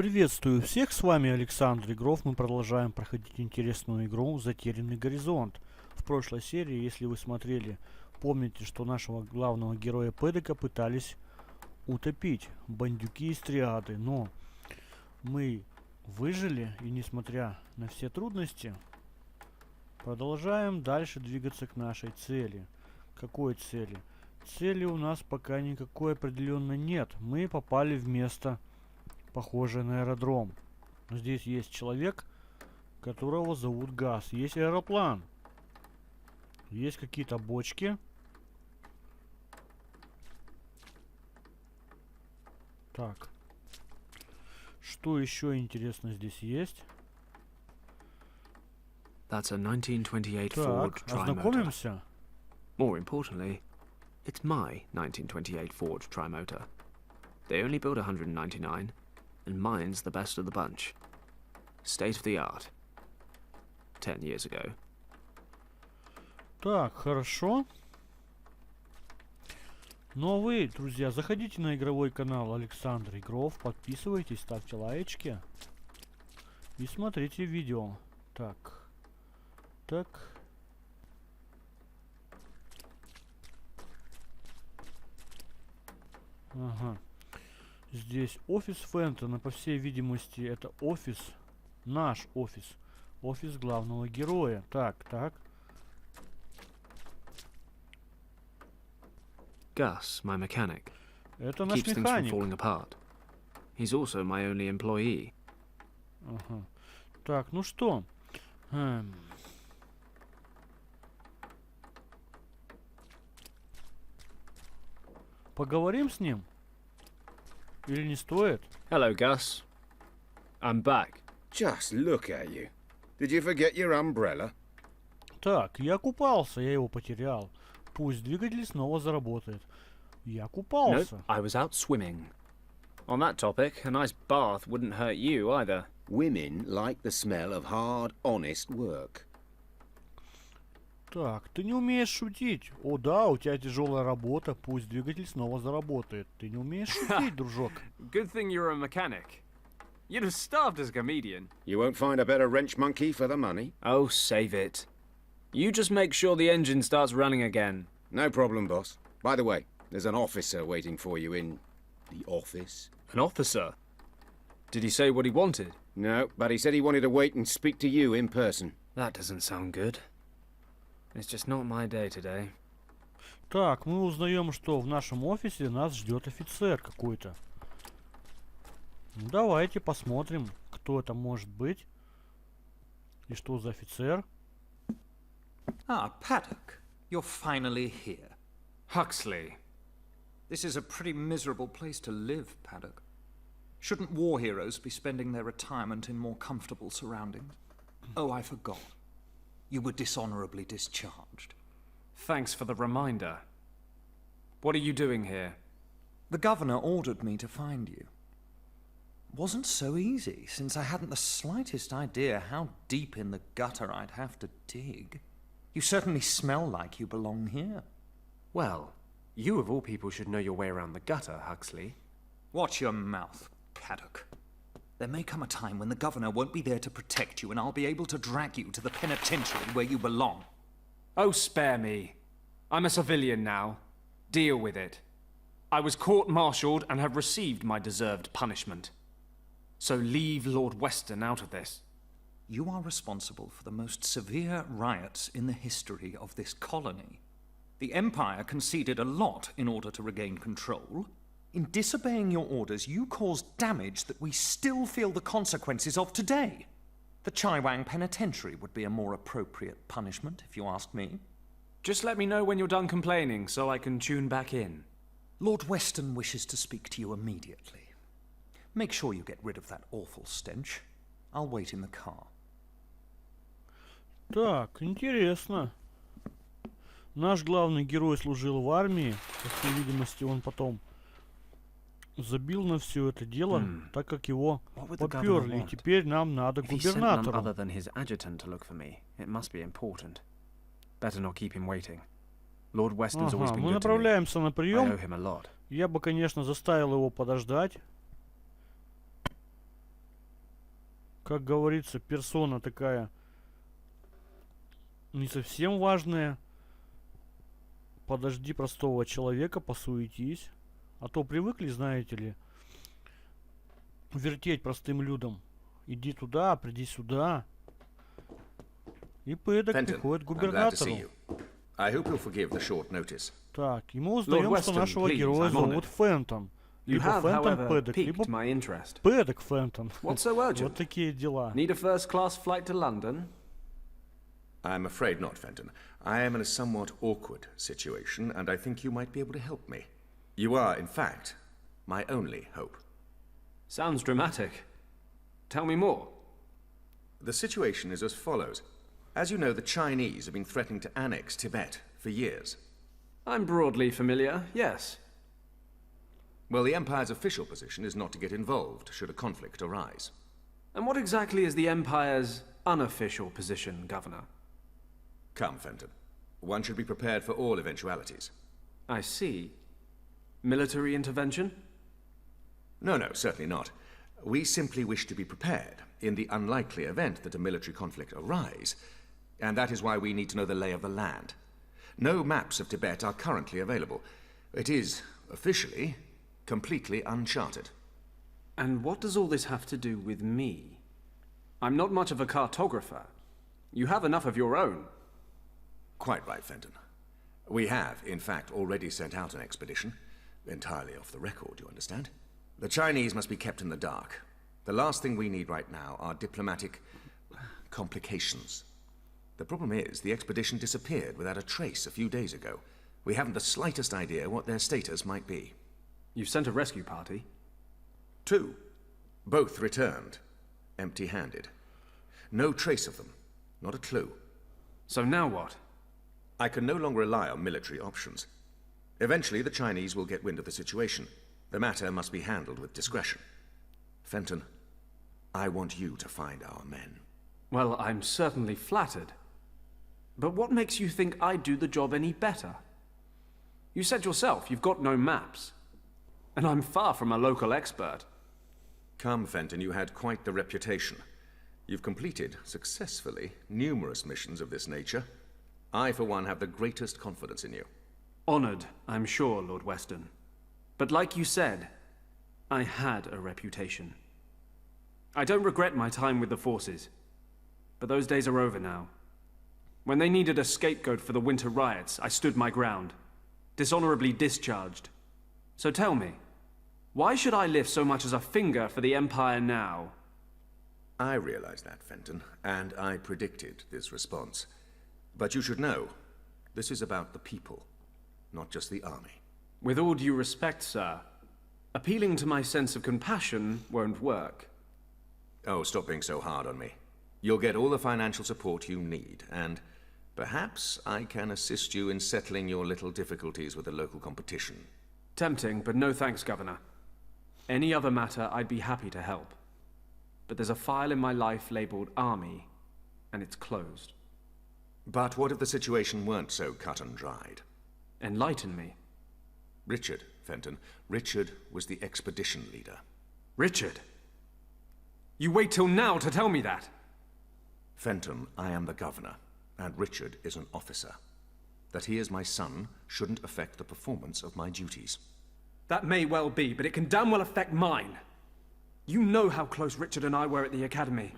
Приветствую всех, с вами Александра Игрофф. Мы продолжаем проходить интересную игру «Затерянный горизонт». В прошлой серии, если вы смотрели, помните, что нашего главного героя Пэдека пытались утопить бандюки из триады. Но мы выжили, и несмотря на все трудности, продолжаем дальше двигаться к нашей цели. Какой цели? Цели у нас пока никакой определенно нет. Мы попали в место, похожее на аэродром. Здесь есть человек, которого зовут Газ. Есть аэроплан. Есть какие-то бочки. Так. Что еще интересно здесь есть? That's a 1928 Ford Так, Trimotor. ознакомимся. More importantly, it's my 1928 Ford Trimotor. They only built 199, and mine's the best of the bunch. State of the art. 10 years ago. Так, хорошо. Ну а вы, друзья, заходите на игровой канал Александра Игрофф, подписывайтесь, ставьте лайки и смотрите видео. Так. Ага. Здесь офис Фентона, по всей видимости, это офис, наш офис, офис главного героя. Так. Gus, my mechanic, Это наш keeps things from механик. falling apart. He's also my only employee. Ага. Так, ну что? Поговорим с ним? Или не стоит? Hello, Gus. I'm back. Just look at you. Did you forget your umbrella? Так, я купался, я его потерял. Пусть двигатель снова заработает. Я Nope, купался. I was out swimming. On that topic, a nice bath wouldn't hurt you either. Women like the smell of hard, honest work. Так, ты не умеешь шутить. О да, у тебя тяжелая работа, пусть двигатель снова заработает. Ты не умеешь шутить, дружок. Good thing you're a mechanic. You'd have starved as a comedian. You won't find a better wrench monkey for the money. Oh, save it. You just make sure the engine starts running again. No problem, boss. By the way, there's an officer waiting for you in the office. An officer? Did he say what he wanted? No, but he said he wanted to wait and speak to you in person. That doesn't sound good. It's just not my day today. Так, мы узнаем, что в нашем офисе нас ждет офицер какой-то. Ну, давайте посмотрим, кто это может быть. И что за офицер. Ah, Paddock, you're finally here. Huxley. This is a pretty miserable place to live, Paddock. Shouldn't war heroes be spending their retirement in more comfortable surroundings? Oh, I forgot. You were dishonorably discharged. Thanks for the reminder. What are you doing here? The governor ordered me to find you. Wasn't so easy, since I hadn't the slightest idea how deep in the gutter I'd have to dig. You certainly smell like you belong here. Well, you of all people should know your way around the gutter, Huxley. Watch your mouth, Paddock. There may come a time when the governor won't be there to protect you, and I'll be able to drag you to the penitentiary where you belong. Oh, spare me. I'm a civilian now. Deal with it. I was court-martialed and have received my deserved punishment. So leave Lord Weston out of this. You are responsible for the most severe riots in the history of this colony. The Empire conceded a lot in order to regain control. In disobeying your orders, you caused damage that we still feel the consequences of today. The Chaiwang Penitentiary would be a more appropriate punishment, if you ask me. Just let me know when you're done complaining so I can tune back in. Lord Weston wishes to speak to you immediately. Make sure you get rid of that awful stench. I'll wait in the car. Так, интересно. Наш главный герой служил в армии. По всей видимости, он потом забил на все это дело, так как его поперли. И теперь нам надо If he sent none other губернатору. than his adjutant to look for me, it must be important. Better not keep him waiting. Lord Weston's always Ага, been мы good to me. направляемся на I owe прием. him a lot. Я бы, конечно, заставил его подождать. как говорится, персона такая не совсем важная. Подожди простого человека, посуетись. А то привыкли, знаете ли, вертеть простым людям. Иди туда, приди сюда. И Пэддок приходит к губернатору. I hope you'll forgive the short notice. Так, и мы узнаем, что нашего героя зовут Фентон. Либо Фентон Пэддок, либо Пэддок Фентон. Вот такие дела. Need a first-class flight to London? I'm afraid not, Fenton. I am in a somewhat awkward situation, and I think you might be able to help me. You are, in fact, my only hope. Sounds dramatic. Tell me more. The situation is as follows. As you know, the Chinese have been threatening to annex Tibet for years. I'm broadly familiar, yes. Well, the Empire's official position is not to get involved should a conflict arise. And what exactly is the Empire's unofficial position, Governor? Come, Fenton. One should be prepared for all eventualities. I see. Military intervention? No, certainly not. We simply wish to be prepared in the unlikely event that a military conflict arise, and that is why we need to know the lay of the land. No maps of Tibet are currently available. It is, officially, completely uncharted. And what does all this have to do with me? I'm not much of a cartographer. You have enough of your own. Quite right, Fenton. We have, in fact, already sent out an expedition. Entirely off the record, you understand? The Chinese must be kept in the dark. The last thing we need right now are diplomatic complications. The problem is, the expedition disappeared without a trace a few days ago. We haven't the slightest idea what their status might be. You've sent a rescue party? 2. Both returned, empty-handed. No trace of them, not a clue. So now what? I can no longer rely on military options. Eventually, the Chinese will get wind of the situation. The matter must be handled with discretion. Fenton, I want you to find our men. Well, I'm certainly flattered. But what makes you think I'd do the job any better? You said yourself you've got no maps. And I'm far from a local expert. Come, Fenton, you had quite the reputation. You've completed, successfully, numerous missions of this nature. I, for one, have the greatest confidence in you. Honored, I'm sure, Lord Weston. But like you said, I had a reputation. I don't regret my time with the forces. But those days are over now. When they needed a scapegoat for the winter riots, I stood my ground. Dishonorably discharged. So tell me, why should I lift so much as a finger for the Empire now? I realize that, Fenton, and I predicted this response. But you should know, this is about the people, not just the army. With all due respect, sir, appealing to my sense of compassion won't work. Oh, stop being so hard on me. You'll get all the financial support you need, and perhaps I can assist you in settling your little difficulties with the local competition. Tempting, but no thanks, Governor. Any other matter, I'd be happy to help. But there's a file in my life labeled Army, and it's closed. But what if the situation weren't so cut and dried? Enlighten me. Richard, Fenton. Richard was the expedition leader. Richard? You wait till now to tell me that? Fenton, I am the governor, and Richard is an officer. That he is my son shouldn't affect the performance of my duties. That may well be, but it can damn well affect mine. You know how close Richard and I were at the academy.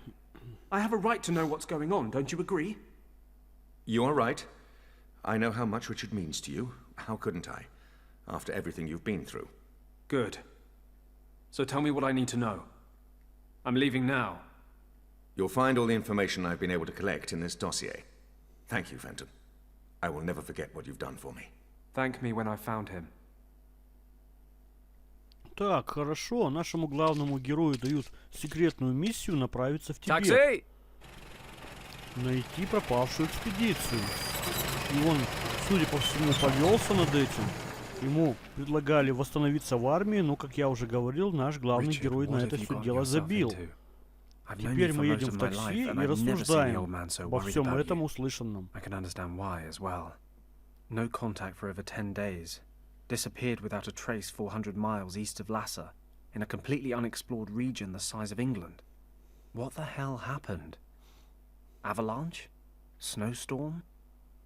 I have a right to know what's going on, don't you agree? You are right. I know how much Richard means to you. How couldn't I, after everything you've been through? Good. So tell me what I need to know. I'm leaving now. You'll find all the information I've been able to collect in this dossier. Thank you, Fenton. I will never forget what you've done for me. Thank me when I found him. Так, хорошо. Нашему главному герою дают секретную миссию направиться в Тибет. Такси! Найти пропавшую экспедицию. И он, судя по всему, повелся над этим. Ему предлагали восстановиться в армии, но, как я уже говорил, наш главный герой на это все дело забил. Теперь мы едем в такси и рассуждаем обо всем этом услышанном. No contact for over 10 days. Disappeared without a trace 400 miles east of Lhasa, in a completely unexplored region the size of England. What the hell happened? Avalanche? Snowstorm?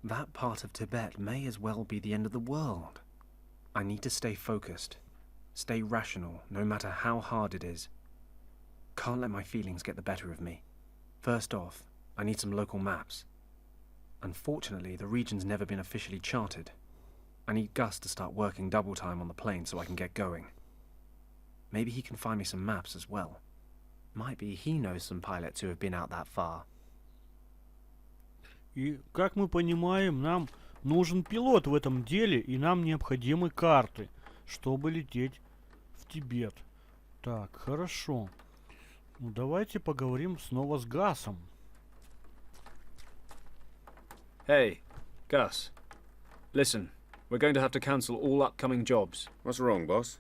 That part of Tibet may as well be the end of the world. I need to stay focused. Stay rational, no matter how hard it is. Can't let my feelings get the better of me. First off, I need some local maps. Unfortunately, the region's never been officially charted. I need Gus to start working double time on the plane so I can get going. Maybe he can find me some maps as well. Might be he knows some pilots who have been out that far. И, как мы понимаем, нам нужен пилот в этом деле, и нам необходимы карты, чтобы лететь в Тибет. Так, хорошо. Ну, давайте поговорим снова с Гасом. Hey, Gus. Listen, we're going to have to cancel all upcoming jobs. What's wrong, boss?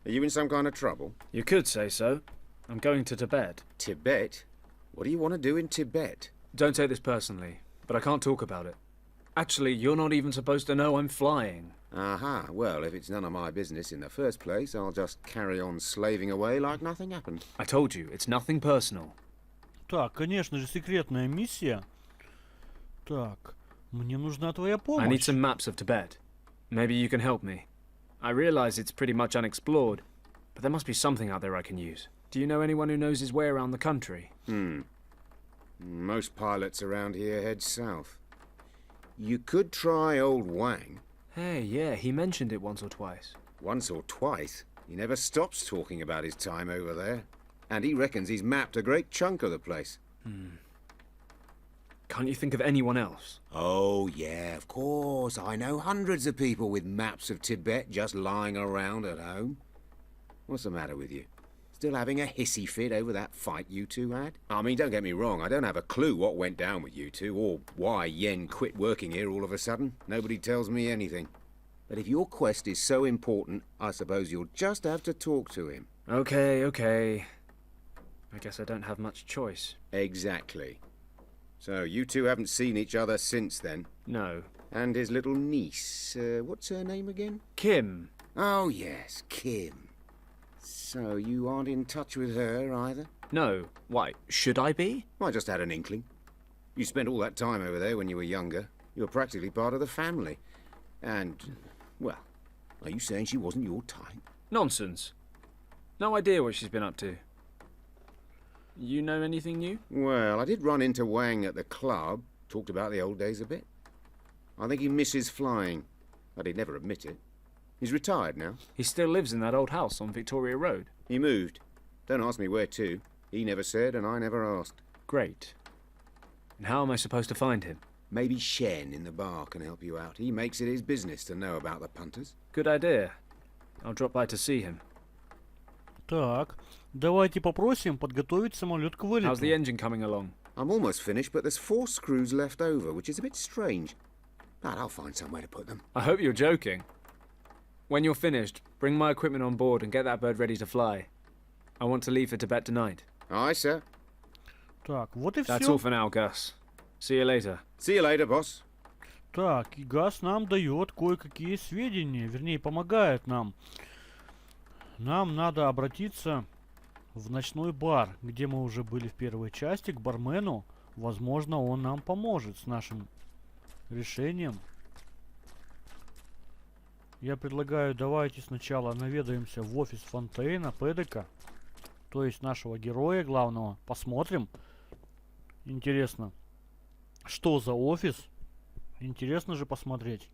Are you in some kind of trouble? You could say so. I'm going to Tibet. Tibet? What do you want to do in Tibet? Don't take this personally, but I can't talk about it. Actually, you're not even supposed to know I'm flying. Aha, well, if it's none of my business in the first place, I'll just carry on slaving away like nothing happened. I told you, it's nothing personal. Так, конечно же, секретная миссия. Так, мне нужна твоя I need помощь. some maps of Tibet. Maybe you can help me. I realize it's pretty much unexplored, but there must be something out there I can use. Do you know anyone who knows his way around the country? Most pilots around here head south. You could try old Wang. Hey, yeah, he mentioned it once or twice. Once or twice. He never stops talking about his time over there. And he reckons he's mapped a great chunk of the place. Can't you think of anyone else? Oh, yeah, of course. I know hundreds of people with maps of Tibet just lying around at home. What's the matter with you? Still having a hissy fit over that fight you two had? I mean, don't get me wrong, I don't have a clue what went down with you two, or why Yen quit working here all of a sudden. Nobody tells me anything. But if your quest is so important, I suppose you'll just have to talk to him. Okay. I guess I don't have much choice. Exactly. So you two haven't seen each other since then? No. And his little niece, what's her name again? Kim. Oh, yes, Kim. So you aren't in touch with her either? No. Why, should I be? I just had an inkling. You spent all that time over there when you were younger. You were practically part of the family. And, well, are you saying she wasn't your type? Nonsense. No idea what she's been up to. You know anything new? Well, I did run into Wang at the club. Talked about the old days a bit. I think he misses flying, but he'd never admit it. He's retired now. He still lives in that old house on Victoria Road. He moved. Don't ask me where to. He never said, and I never asked. Great. And how am I supposed to find him? Maybe Shen in the bar can help you out. He makes it his business to know about the punters. Good idea. I'll drop by to see him. Так, давайте попросим подготовить самолет к вылету. How's the engine coming along? I'm almost finished, but there's 4 screws left over, which is a bit strange. But I'll find somewhere to put them. I hope you're joking. When you're finished, bring my equipment on board and get that bird ready to fly. I want to leave for Tibet tonight. Aye, sir. Так, вот и That's все. all for now, Gus. See you later. See you later, boss. Так, и Газ нам дает кое-какие сведения, вернее, помогает нам. Нам надо обратиться в ночной бар, где мы уже были в первой части, к бармену. Возможно, он нам поможет с нашим решением. Я предлагаю, давайте сначала наведаемся в офис Фонтейна, ПДК, то есть нашего героя главного. Посмотрим. Интересно, что за офис? Интересно же посмотреть.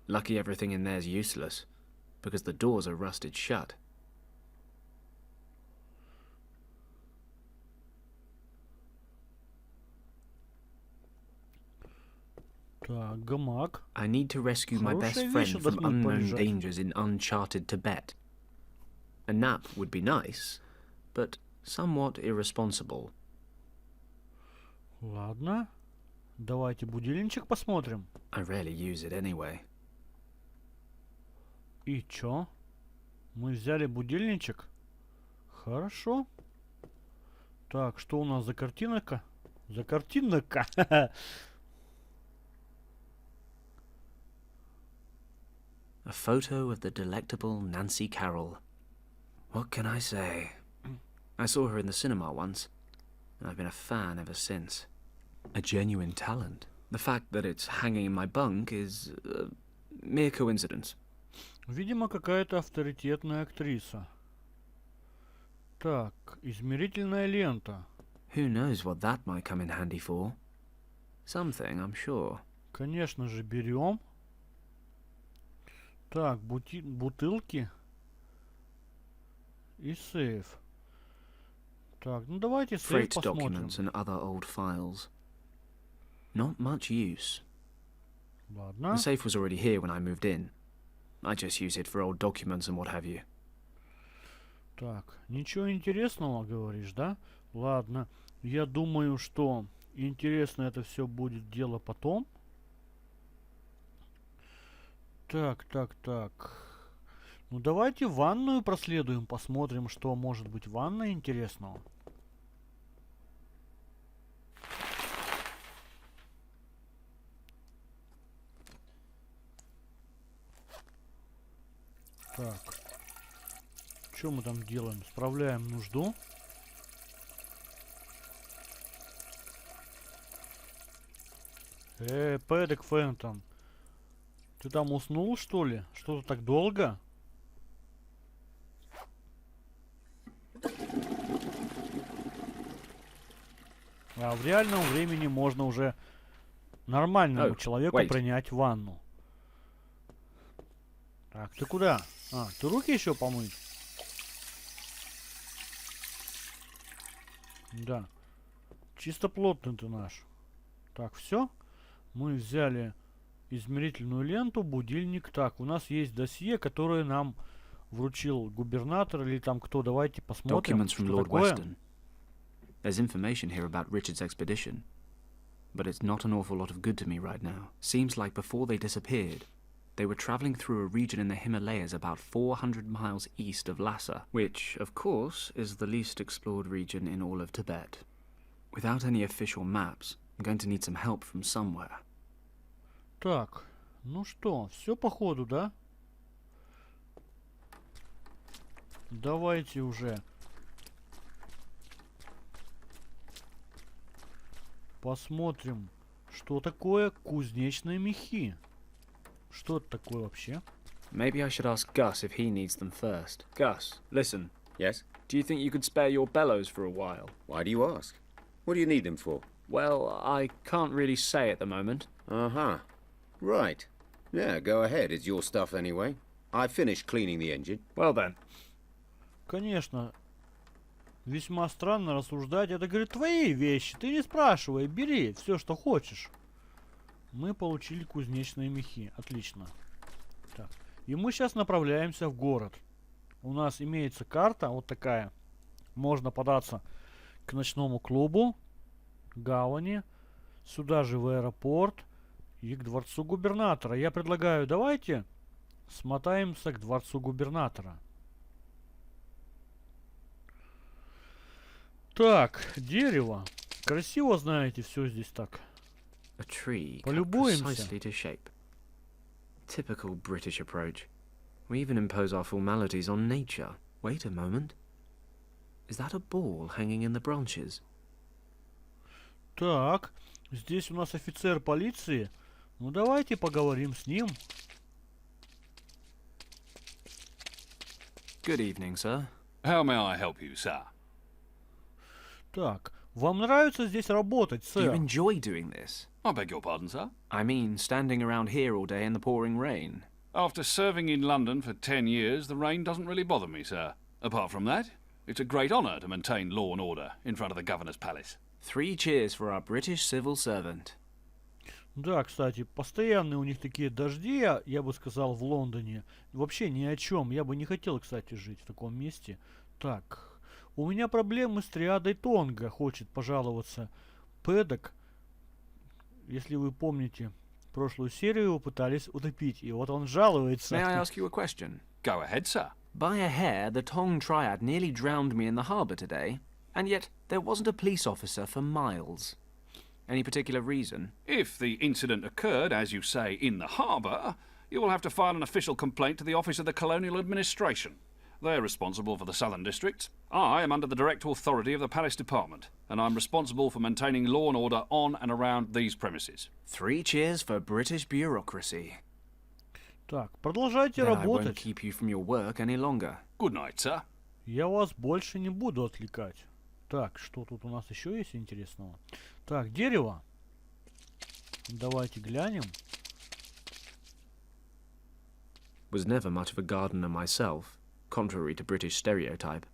Lucky everything in there's useless, because the doors are rusted shut. Так, гамак. I need to rescue my best Хорошая friend вещь, from должна unknown полежать. dangers in uncharted Tibet. A nap would be nice, but somewhat irresponsible. Ладно. Давайте будильничек посмотрим. I rarely use it anyway. И чё? Мы взяли будильничек. Хорошо. Так, что у нас за картинка? За картинка. A photo of the delectable Nancy Carroll. What can I say? I saw her in the cinema once, and I've been a fan ever since. A genuine talent. The fact that it's hanging in my bunk is a mere coincidence. Видимо, какая-то авторитетная актриса. Так, измерительная лента. Who knows what that might come in handy for? Something, I'm sure. Конечно же, берем. Так, бутылки. И сейф. Так, ну давайте сейф Freight посмотрим. documents and other old files. Not much use. Ладно. The safe was already here when I moved in. I just use it for old documents and what have you. Так, ничего интересного, говоришь, да? Ладно. Я думаю, что интересно это все будет дело потом. Так. Ну давайте ванную проследуем, посмотрим, что может быть в ванной интересного. Так. Что мы там делаем? Справляем нужду. Пэдек Фентон. Ты там уснул, что ли? Что-то так долго? А в реальном времени можно уже нормальному человеку принять ванну. Так, ты куда? А, ты руки еще помыть? Да. Чистоплотный ты наш. Так, все. Мы взяли измерительную ленту, будильник. Так, у нас есть досье, которое нам вручил губернатор или там кто. Давайте посмотрим, что такое. There's information here about Richard's expedition, but it's not an awful lot of good to me right now. Seems like before they disappeared, they were traveling through a region in the Himalayas about 400 miles east of Lhasa, which, of course, is the least explored region in all of Tibet. Without any official maps, I'm going to need some help from somewhere. Так, ну что, все по ходу, да? Давайте уже посмотрим, что такое кузнечные мехи. Что это такое вообще? Maybe I should ask Gus if he needs them first. Gus, listen. Yes? Do you think you could spare your bellows for a while? Why do you ask? What do you need them for? Well, I can't really say at the moment. Uh-huh. Right. Yeah, go ahead. It's your stuff anyway. I finished cleaning the engine. Well then. Конечно, весьма странно рассуждать. Это, говорит, твои вещи. Ты не спрашивай, бери все, что хочешь. Мы получили кузнечные мехи. Отлично. Так. И мы сейчас направляемся в город. У нас имеется карта вот такая. Можно податься к ночному клубу, гавани, сюда же в аэропорт и к дворцу губернатора. Я предлагаю, давайте смотаемся к дворцу губернатора. Так, дерево. Красиво, знаете, все здесь так. A tree cut Полюбуемся. precisely to shape. Typical British approach. We even impose our formalities on nature. Wait a moment. Is that a ball hanging in the branches? Так, здесь у нас офицер полиции. Ну давайте поговорим с ним. Good evening, sir. How may I help you, sir? Так, вам нравится здесь работать, Do you сэр? enjoy doing this? I beg your pardon, sir? I mean, standing around here all day in the pouring rain. After serving in London for 10 years, the rain doesn't really bother me, sir. Apart from that, it's a great honour to maintain law and order in front of the Governor's Palace. 3 cheers for our British civil servant. Да, кстати, постоянные у них такие дожди, я бы сказал, в Лондоне. Вообще ни о чем. Я бы не хотел, кстати, жить в таком месте. Так, у меня проблемы с триадой Тонга, хочет пожаловаться Пэдек. Если вы помните, прошлую серию его пытались утопить, и вот он жалуется. May I ask you a question? Go ahead, sir. By a hair, the Tong Triad nearly drowned me in the harbour today, and yet there wasn't a police officer for miles. Any particular reason? If the incident occurred, as you say, in the harbour, you will have to file an official complaint to the Office of the Colonial Administration. They're responsible for the southern districts. I am under the direct authority of the Palace Department, and I'm responsible for maintaining law and order on and around these premises. 3 cheers for British bureaucracy. Так, продолжайте Then I won't работать. keep you from your work any longer. Good night, sir. Я вас больше не буду отвлекать. Так, что тут у нас еще есть интересного? Так, дерево. Давайте глянем. Was never much of a gardener myself, contrary to British stereotype.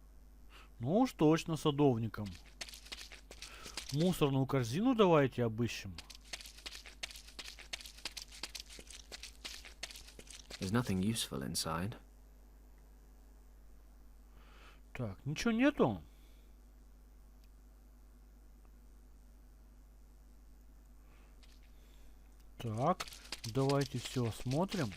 Ну уж точно садовником. Мусорную корзину давайте обыщем. There's nothing useful inside. Так, ничего нету. Так, давайте все осмотрим.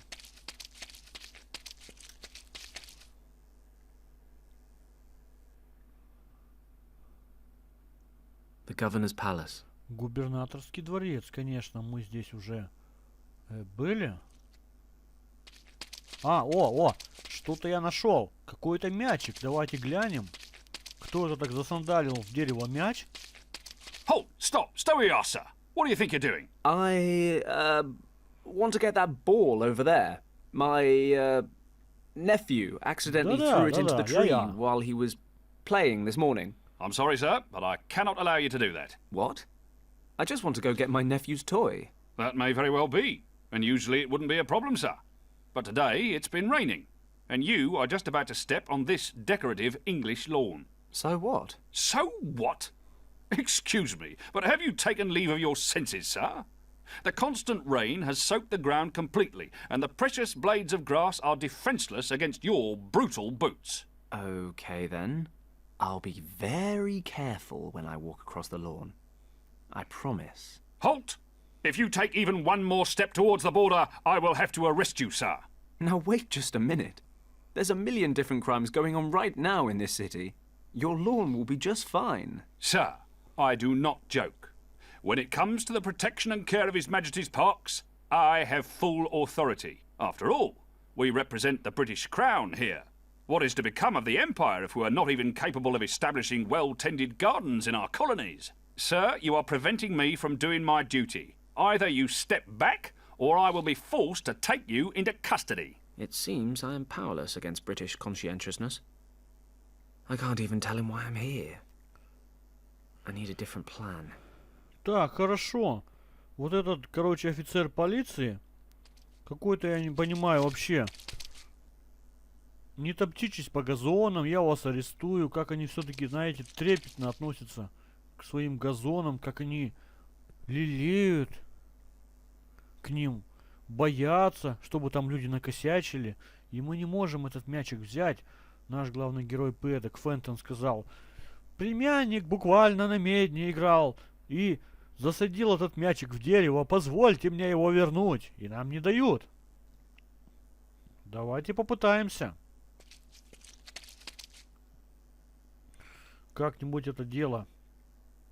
The governor's palace. Губернаторский дворец, конечно, мы здесь уже были. О, что-то я нашел. Какой-то мячик. Давайте глянем. Кто это так засандалил в дерево мяч? Halt! Stop! Stay where you are, sir! What do you think you're doing? I want to get that ball over there. My nephew accidentally threw it into the tree while he was playing this morning. I'm sorry, sir, but I cannot allow you to do that. What? I just want to go get my nephew's toy. That may very well be, and usually it wouldn't be a problem, sir. But today it's been raining, and you are just about to step on this decorative English lawn. So what? So what? Excuse me, but have you taken leave of your senses, sir? The constant rain has soaked the ground completely, and the precious blades of grass are defenceless against your brutal boots. Okay then. I'll be very careful when I walk across the lawn. I promise. Halt! If you take even one more step towards the border, I will have to arrest you, sir. Now wait just a minute. There's a million different crimes going on right now in this city. Your lawn will be just fine. Sir, I do not joke. When it comes to the protection and care of His Majesty's parks, I have full authority. After all, we represent the British Crown here. What is to become of the Empire if we are not even capable of establishing well-tended gardens in our colonies? Sir, you are preventing me from doing my duty. Either you step back, or I will be forced to take you into custody. It seems I am powerless against British conscientiousness. I can't even tell him why I'm here. I need a different plan. Так, хорошо. Вот этот, короче, офицер полиции. Какой-то я не понимаю вообще. Не топчитесь по газонам, я вас арестую. Как они все-таки, знаете, трепетно относятся к своим газонам. Как они лелеют к ним. Боятся, чтобы там люди накосячили. И мы не можем этот мячик взять. Наш главный герой Пэдок Фентон сказал: племянник буквально на медне играл и засадил этот мячик в дерево. Позвольте мне его вернуть. И нам не дают. Давайте попытаемся как-нибудь это дело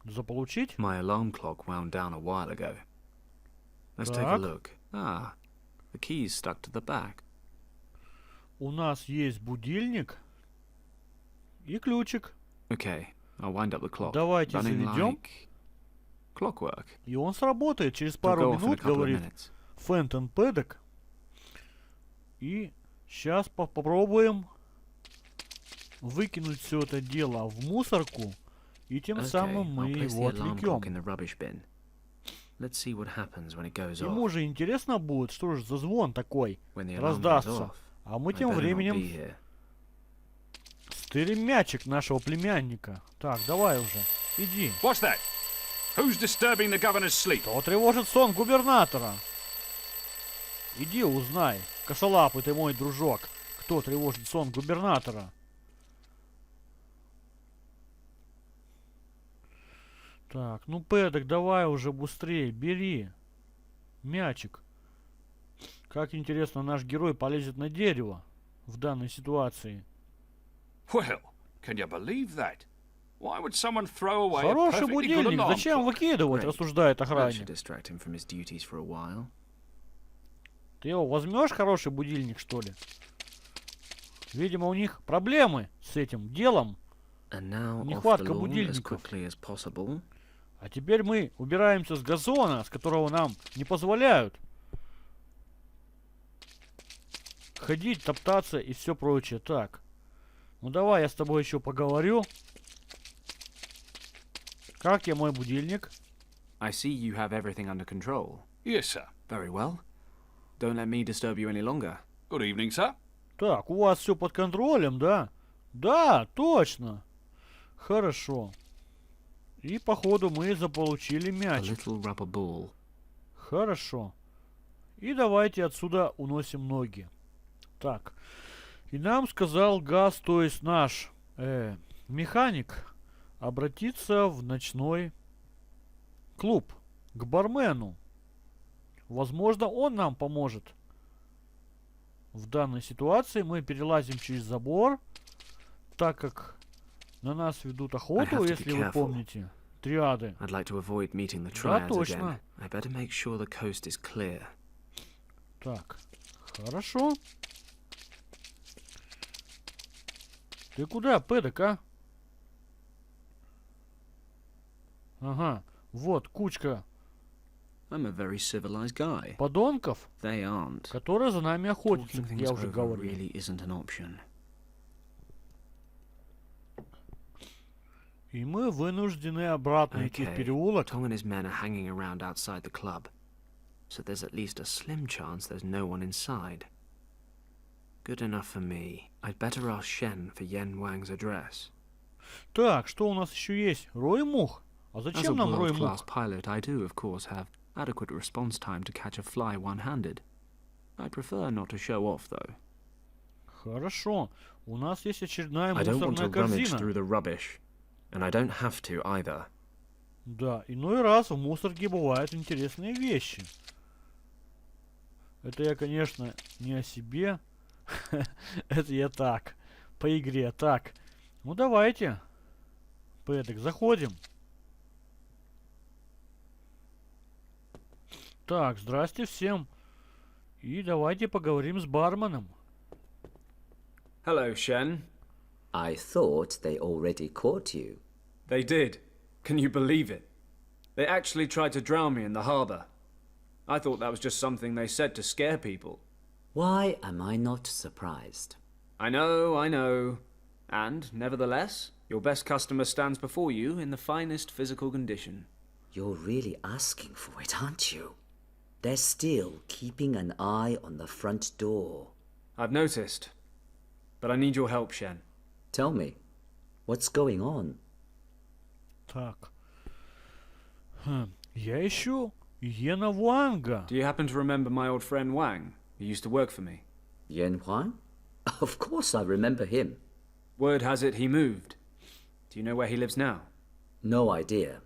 заполучить. My alarm clock wound down a while ago. Let's take a Так. look. Ah, the key's stuck to the back. У нас есть будильник и ключик. Okay, I'll wind up the clock. Давайте Running заведем. like clockwork. И он сработает через It'll пару go off in a минут, couple of говорит minutes. Фентон Пэдок. И сейчас попробуем выкинуть все это дело в мусорку. И тем Okay, самым мы I'll place его the alarm clock in отвлекем. the rubbish bin. Let's see what happens when it goes Ему off. же интересно будет, что же за звон такой When the alarm goes раздастся. off, А мы I тем better not временем be here. стырим мячик нашего племянника. Так, давай уже, иди. What's that? Who's disturbing the governor's sleep? Кто тревожит сон губернатора? Иди узнай, косолапый ты мой дружок, кто тревожит сон губернатора. Так, ну Пэдок, давай уже быстрее, бери мячик. Как интересно, наш герой полезет на дерево в данной ситуации. Well, can you believe that? Why would someone throw away a Хороший perfectly good будильник, alarm зачем clock? выкидывать, Great. рассуждает That should охранник. distract him from his duties for a while. Ты его возьмешь, хороший будильник, что ли? Видимо, у них проблемы с этим делом. And now off Нехватка the lawn as будильников. quickly as possible. А теперь мы убираемся с газона, с которого нам не позволяют ходить, топтаться и все прочее. Так. Ну давай я с тобой еще поговорю. Как я мой будильник? I see you have everything under control. Yes, sir. Very well. Don't let me disturb you any longer. Good evening, sir. Так, у вас все под контролем, да? Да, точно. Хорошо. И походу мы заполучили A мяч. little rubber ball. Хорошо. И давайте отсюда уносим ноги. Так. И нам сказал Газ, то есть наш механик, обратиться в ночной клуб к бармену. Возможно, он нам поможет. В данной ситуации мы перелазим через забор, так как на нас ведут охоту, если вы помните. Триады. I'd like to avoid meeting the Да, triads точно. again. I better make sure the coast is clear. Так, хорошо. Ты куда, пэдок, а? Ага, вот кучка I'm a very civilized guy. подонков, They aren't. которые за нами охотятся, Talking как things я уже over говорил. really isn't an option. И мы вынуждены обратно идти в Okay, переулок. Tom and his men are hanging around outside the club, so there's at least a slim chance there's no one inside. Good enough for me. I'd better ask Shen for Yen Wang's address. Так, что у нас еще есть? Рой мух? А As a зачем нам рой world-class мух? pilot, I do, of course, have adequate response time to catch a fly one-handed. I prefer not to show off, though. Хорошо. У нас есть очередная I don't want to мусорная rummage корзина. through the rubbish, and I don't have to either. Да, иной раз в мусорке бывают интересные вещи. Это я, конечно, не о себе. Это я так. По игре. Так. Ну давайте. Пэдок, заходим. Так, здрасте всем. И давайте поговорим с барменом. Hello, Shen. I thought they already caught you. They did. Can you believe it? They actually tried to drown me in the harbour. I thought that was just something they said to scare people. Why am I not surprised? I know. And, nevertheless, your best customer stands before you in the finest physical condition. You're really asking for it, aren't you? They're still keeping an eye on the front door. I've noticed. But I need your help, Shen. Tell me, what's going on? Так. Я ищу Йена Ванга. Do you happen to remember my old friend Wang, who used to work for me? Yen Huan? Of course I remember him. Word has it he moved. Do you know where he lives now? No idea.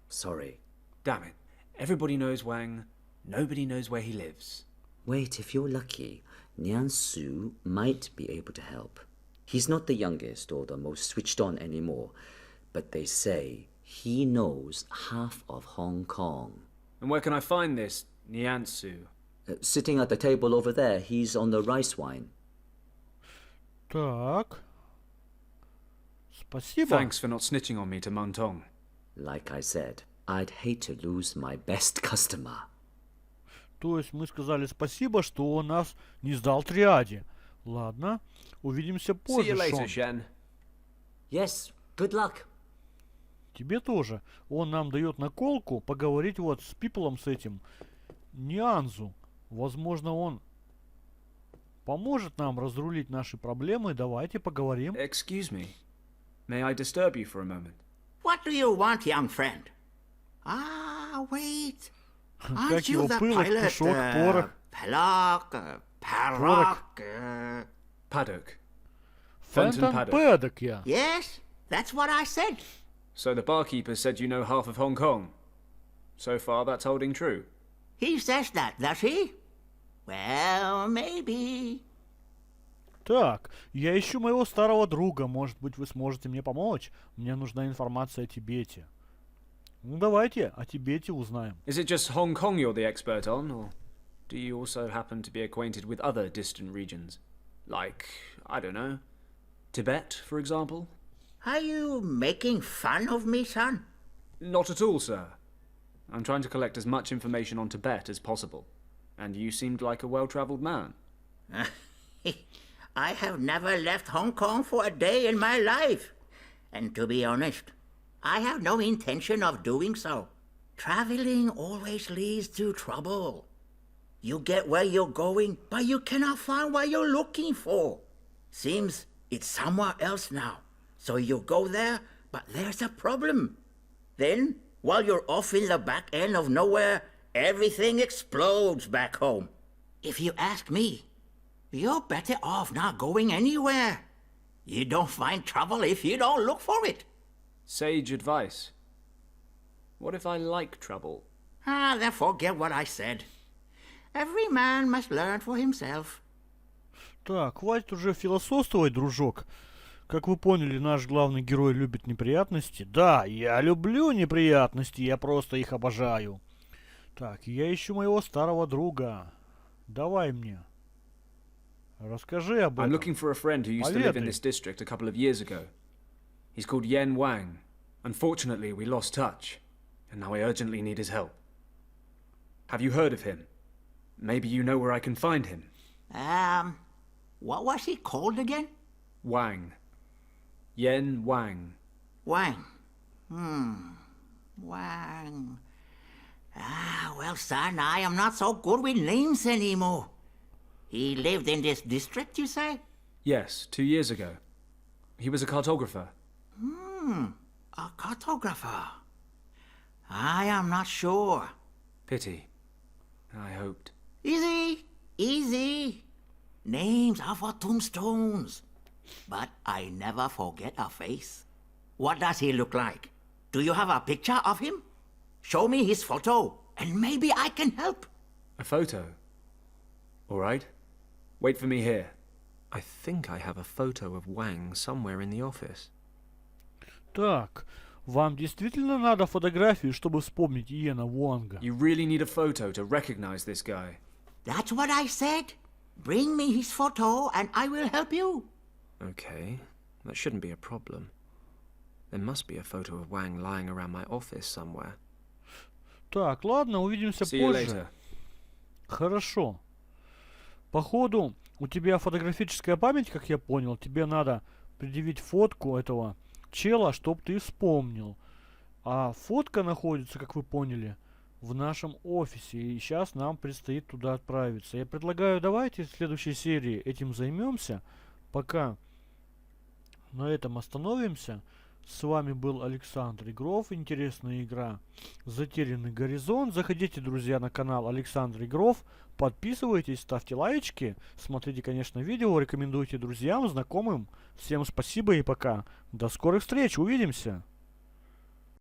Sorry. Damn it. Everybody knows Wang. Nobody knows where he lives. Wait, if you're lucky, Nian Su might be able to help. He's not the youngest or the most switched on anymore, but they say he knows half of Hong Kong. And where can I find this Niansu? Sitting at the table over there, he's on the rice wine. Так. Спасибо. Thanks for not snitching on me to Muntong. Like I said, I'd hate to lose my best customer. То есть мы сказали спасибо, что он нас не сдал триаде. Ладно. Увидимся See позже, you later, Шон. Shen. Yes, good luck. Тебе тоже. Он нам дает наколку поговорить вот с Пиплом, с этим Нианзу. Возможно, он поможет нам разрулить наши проблемы. Давайте поговорим. Excuse me. May I disturb you for a moment? What do you want, young friend? Ah, wait. Как Aren't его you the пылок, pilot, пушок, порох. Parrock, Paddock. Фентон Paddock. Пэдок я. Yes, that's what I said. So the barkeeper said you know half of Hong Kong. So far, that's holding true. He says that, does he? Well, maybe. Так, я ищу моего старого друга. Может быть, вы сможете мне помочь? Мне нужна информация о Тибете. Ну, давайте о Тибете узнаем. Is it just Hong Kong you're the expert on, or do you also happen to be acquainted with other distant regions? Like, I don't know, Tibet, for example? Are you making fun of me, son? Not at all, sir. I'm trying to collect as much information on Tibet as possible. And you seemed like a well-traveled man. I have never left Hong Kong for a day in my life. And to be honest, I have no intention of doing so. Traveling always leads to trouble. You get where you're going, but you cannot find what you're looking for. Seems it's somewhere else now. So you go there, but there's a problem. Then, while you're off in the back end of nowhere, everything explodes back home. If you ask me, you're better off not going anywhere. You don't find trouble if you don't look for it. Sage advice. What if I like trouble? Then forget what I said. Every man must learn for himself. Так, хватит уже философствовать, дружок. Как вы поняли, наш главный герой любит неприятности. Да, я люблю неприятности, я просто их обожаю. Так, я ищу моего старого друга. Давай мне. Расскажи об I'm этом. looking for a friend who used to live in this district a couple of years ago. He's called Yen Wang. Unfortunately, we lost touch, and now I urgently need his help. Have you heard of him? Maybe you know where I can find him. What was he called again? Wang. Yen Wang. Wang. Wang. Well, son, I am not so good with names anymore. He lived in this district, you say? Yes, 2 years ago. He was a cartographer. A cartographer. I am not sure. Pity. I hoped. Easy, easy. Names are for tombstones. But I never forget a face. What does he look like? Do you have a picture of him? Show me his photo, and maybe I can help. A photo? All right. Wait for me here. I think I have a photo of Wang somewhere in the office. Так, вам действительно надо фотографию, чтобы вспомнить Иена Уанга? You really need a photo to recognize this guy. That's what I said. Bring me his photo, and I will help you. Okay, that shouldn't be a problem. There must be a photo of Wang lying around my office somewhere. Так, ладно, увидимся See you позже. later. Хорошо. Походу, у тебя фотографическая память, как я понял. Тебе надо предъявить фотку этого чела, чтоб ты вспомнил. А фотка находится, как вы поняли, в нашем офисе. И сейчас нам предстоит туда отправиться. Я предлагаю, давайте в следующей серии этим займемся. Пока на этом остановимся. С вами был Александр Игрофф. Интересная игра «Затерянный горизонт». Заходите, друзья, на канал Александр Игрофф. Подписывайтесь, ставьте лайки. Смотрите, конечно, видео. Рекомендуйте друзьям, знакомым. Всем спасибо и пока. До скорых встреч. Увидимся.